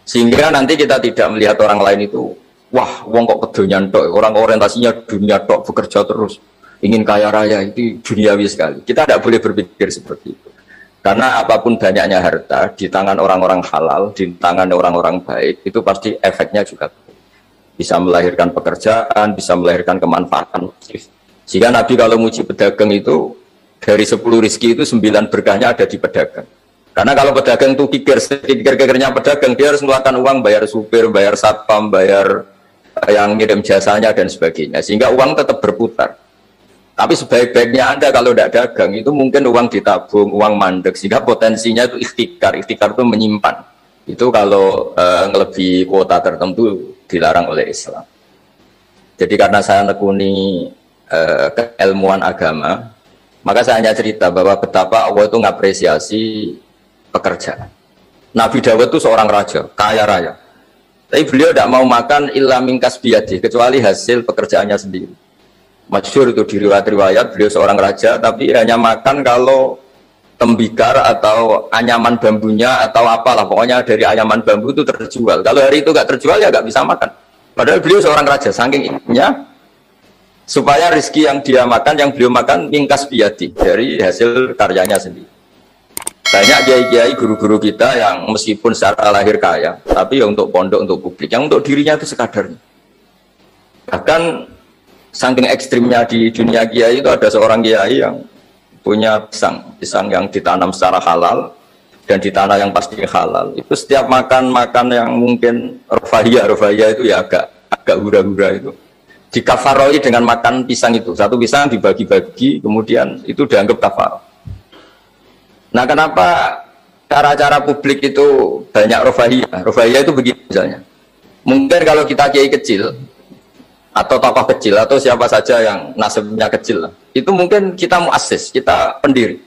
Sehingga nanti kita tidak melihat orang lain itu, wah, wong kok kedonyan tok, orang orientasinya dunia tok, bekerja terus, ingin kaya raya, itu duniawi sekali. Kita tidak boleh berpikir seperti itu. Karena apapun banyaknya harta di tangan orang-orang halal, di tangan orang-orang baik, itu pasti efeknya juga bisa melahirkan pekerjaan, bisa melahirkan kemanfaatan. Sehingga Nabi kalau muji pedagang itu, dari 10 rizki itu 9 berkahnya ada di pedagang. Karena kalau pedagang itu kikir-kikirnya pedagang, dia harus mengeluarkan uang, bayar supir, bayar satpam, bayar yang ngirim jasanya dan sebagainya. Sehingga uang tetap berputar. Tapi sebaik-baiknya Anda kalau tidak dagang, itu mungkin uang ditabung, uang mandek. Sehingga potensinya itu ikhtikar. Ikhtikar itu menyimpan. Itu kalau melebihi kuota tertentu dilarang oleh Islam. Jadi karena saya nekuni keilmuan agama, maka saya hanya cerita bahwa betapa Allah itu mengapresiasi pekerjaan. Nabi Dawud itu seorang raja, kaya raya. Tapi beliau tidak mau makan illa mingkas biyadi, kecuali hasil pekerjaannya sendiri. Masyhur itu di riwayat-riwayat, beliau seorang raja, tapi hanya makan kalau tembikar atau anyaman bambunya atau apalah, pokoknya dari anyaman bambu itu terjual. Kalau hari itu nggak terjual ya nggak bisa makan. Padahal beliau seorang raja, saking inginnya supaya rezeki yang dia makan, yang beliau makan mingkas biyadi, dari hasil karyanya sendiri. Banyak kiai-kiai guru-guru kita yang meskipun secara lahir kaya, tapi ya untuk pondok, untuk publik, yang untuk dirinya itu sekadarnya. Bahkan saking ekstrimnya di dunia kiai itu ada seorang kiai yang punya pisang yang ditanam secara halal dan di tanah yang pasti halal. Itu setiap makan yang mungkin rofahiyah itu ya agak hura-hura itu. Dikafaroi dengan makan pisang itu. Satu pisang dibagi-bagi, kemudian itu dianggap kafarah. Nah, kenapa cara-cara publik itu banyak rofahiyah? Rofahiyah itu begini misalnya. Mungkin kalau kita kiai kecil atau tokoh kecil atau siapa saja yang nasibnya kecil, itu mungkin kita muassis, kita pendiri.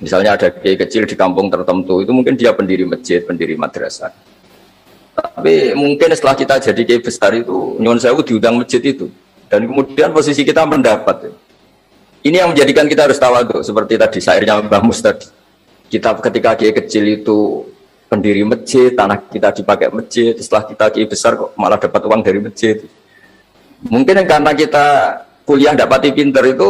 Misalnya ada kiai kecil di kampung tertentu, itu mungkin dia pendiri masjid, pendiri madrasah. Tapi mungkin setelah kita jadi kiai besar itu, nyuwun sewu diundang masjid itu, dan kemudian posisi kita mendapat. Ini yang menjadikan kita harus tawadhu, seperti tadi syairnya Mbah Mus tadi. Kita ketika kiai kecil itu pendiri masjid, tanah kita dipakai masjid, setelah kita kiai besar kok malah dapat uang dari masjid. Mungkin karena kita kuliah dapati pinter itu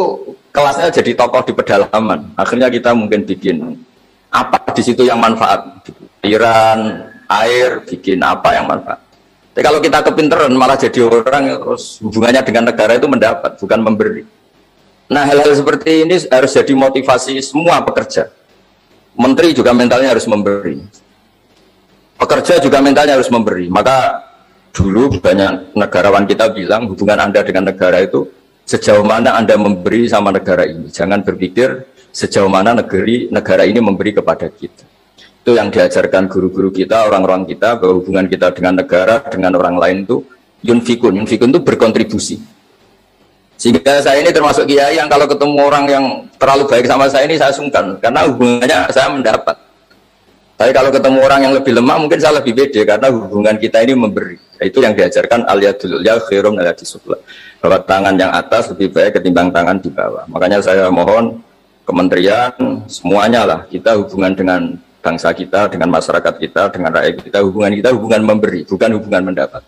kelasnya jadi tokoh di pedalaman. Akhirnya kita mungkin bikin apa di situ yang manfaat, aliran air, bikin apa yang manfaat. Tapi kalau kita kepinteran malah jadi orang terus hubungannya dengan negara itu mendapat, bukan memberi. Nah, hal-hal seperti ini harus jadi motivasi semua pekerja. Menteri juga mentalnya harus memberi. Pekerja juga mentalnya harus memberi. Maka dulu banyak negarawan kita bilang hubungan Anda dengan negara itu sejauh mana Anda memberi sama negara ini. Jangan berpikir sejauh mana negara ini memberi kepada kita. Itu yang diajarkan guru-guru kita, orang-orang kita, bahwa hubungan kita dengan negara, dengan orang lain itu yunfikun. Yunfikun itu berkontribusi. Sehingga saya ini termasuk kiai yang kalau ketemu orang yang terlalu baik sama saya ini saya sungkan, karena hubungannya saya mendapat. Tapi kalau ketemu orang yang lebih lemah mungkin saya lebih pede, karena hubungan kita ini memberi. Itu yang diajarkan al-yadul ulya khairum min al-yadis sufla, bahwa tangan yang atas lebih baik ketimbang tangan di bawah. Makanya saya mohon kementerian semuanya lah, kita hubungan dengan bangsa kita, dengan masyarakat kita, dengan rakyat kita hubungan memberi, bukan hubungan mendapat.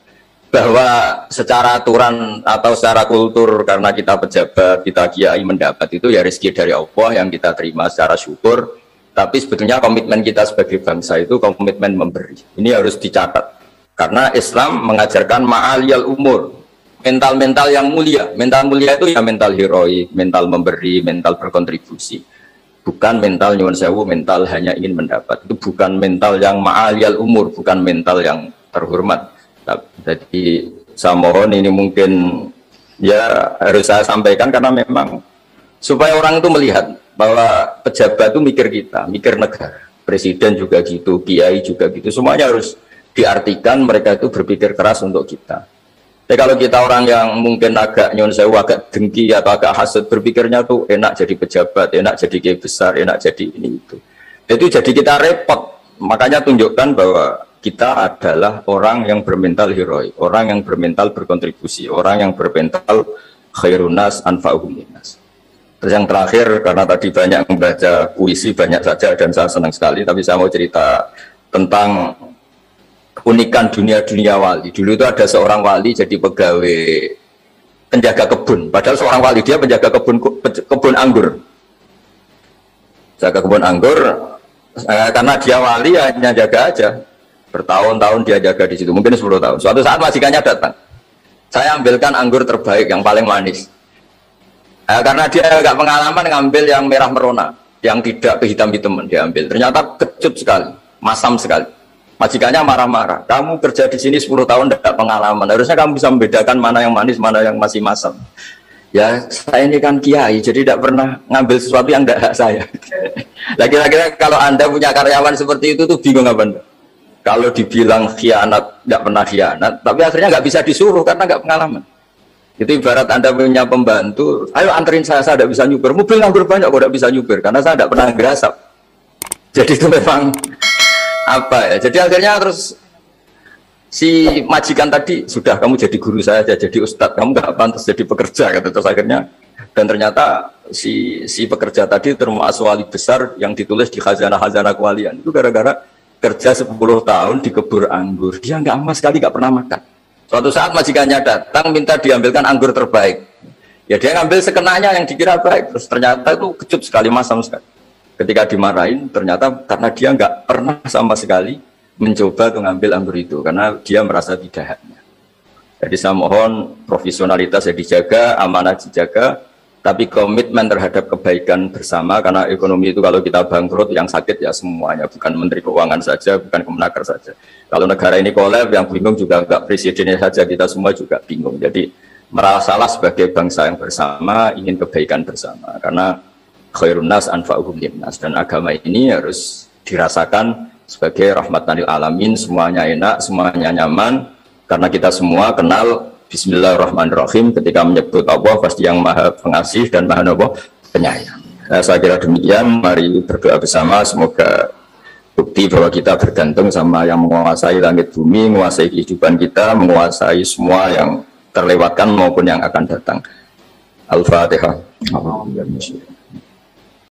Bahwa secara aturan atau secara kultur karena kita pejabat, kita kiai mendapat itu ya rezeki dari Allah yang kita terima secara syukur. Tapi sebetulnya komitmen kita sebagai bangsa itu komitmen memberi. Ini harus dicatat. Karena Islam mengajarkan ma'aliyal umur, mental-mental yang mulia. Mental mulia itu ya mental heroik, mental memberi, mental berkontribusi. Bukan mental nyuwun sewu, mental hanya ingin mendapat. Itu bukan mental yang ma'aliyal umur, bukan mental yang terhormat. Jadi saya mohon ini mungkin ya harus saya sampaikan karena memang supaya orang itu melihat bahwa pejabat itu mikir kita, mikir negara, presiden juga gitu, kiai juga gitu, semuanya harus diartikan mereka itu berpikir keras untuk kita. Tapi kalau kita orang yang mungkin agak nyuwun sewu, agak dengki atau agak hasad, berpikirnya tuh enak jadi pejabat, enak jadi kiai besar, enak jadi ini itu jadi kita repot. Makanya tunjukkan bahwa kita adalah orang yang bermental heroik, orang yang bermental berkontribusi, orang yang bermental khairunas anfa'uhum linnas. Terus yang terakhir, karena tadi banyak membaca puisi banyak saja dan saya senang sekali, tapi saya mau cerita tentang keunikan dunia wali. Dulu itu ada seorang wali jadi pegawai penjaga kebun. Padahal seorang wali dia penjaga kebun anggur. Jaga kebun anggur karena dia wali hanya jaga aja. Bertahun-tahun dia jaga di situ, mungkin 10 tahun. Suatu saat majikannya datang. Saya ambilkan anggur terbaik yang paling manis. Karena dia agak pengalaman ngambil yang merah merona, yang tidak kehitam-hitaman dia ambil. Ternyata kecut sekali, masam sekali. Majikannya marah-marah. Kamu kerja di sini 10 tahun tidak pengalaman. Harusnya kamu bisa membedakan mana yang manis, mana yang masih masam. Ya, saya ini kan kiai, jadi tidak pernah ngambil sesuatu yang tidak hak saya. Lagi-lagi kalau Anda punya karyawan seperti itu tuh bingung apa Anda? Kalau dibilang khianat, tidak pernah khianat, tapi akhirnya nggak bisa disuruh karena nggak pengalaman. Itu ibarat Anda punya pembantu, ayo anterin saya tidak bisa nyuper. Mobil nganggur banyak kok tidak bisa nyuper, karena saya tidak pernah ngerasap. Jadi itu memang apa ya? Jadi akhirnya terus si majikan tadi, sudah kamu jadi guru saya aja, jadi ustadz, kamu nggak pantas jadi pekerja, kata terus akhirnya. Dan ternyata si pekerja tadi termasuk wali besar yang ditulis di khazanah kewalian. Itu gara-gara kerja 10 tahun di kebun anggur, dia nggak sama sekali nggak pernah makan. Suatu saat majikannya datang minta diambilkan anggur terbaik, ya dia ngambil sekenanya yang dikira baik, terus ternyata itu kecut sekali, masam sekali. Ketika dimarahin ternyata karena dia nggak pernah sama sekali mencoba untuk ngambil anggur itu karena dia merasa tidak haknya. Jadi saya mohon profesionalitas ya dijaga, amanah dijaga, tapi komitmen terhadap kebaikan bersama, karena ekonomi itu kalau kita bangkrut yang sakit ya semuanya, bukan Menteri Keuangan saja, bukan Kemenaker saja. Kalau negara ini kolab yang bingung juga enggak presidennya saja, kita semua juga bingung. Jadi merasalah sebagai bangsa yang bersama, ingin kebaikan bersama, karena khairun nas anfa'uhum linnas, dan agama ini harus dirasakan sebagai rahmatan lil alamin, semuanya enak, semuanya nyaman, karena kita semua kenal Bismillahirrahmanirrahim, ketika menyebut Allah pasti yang maha pengasih dan maha penyayang. Saya kira demikian, mari berdoa bersama, semoga bukti bahwa kita bergantung sama yang menguasai langit bumi, menguasai kehidupan kita, menguasai semua yang terlewatkan maupun yang akan datang. Al-Fatihah.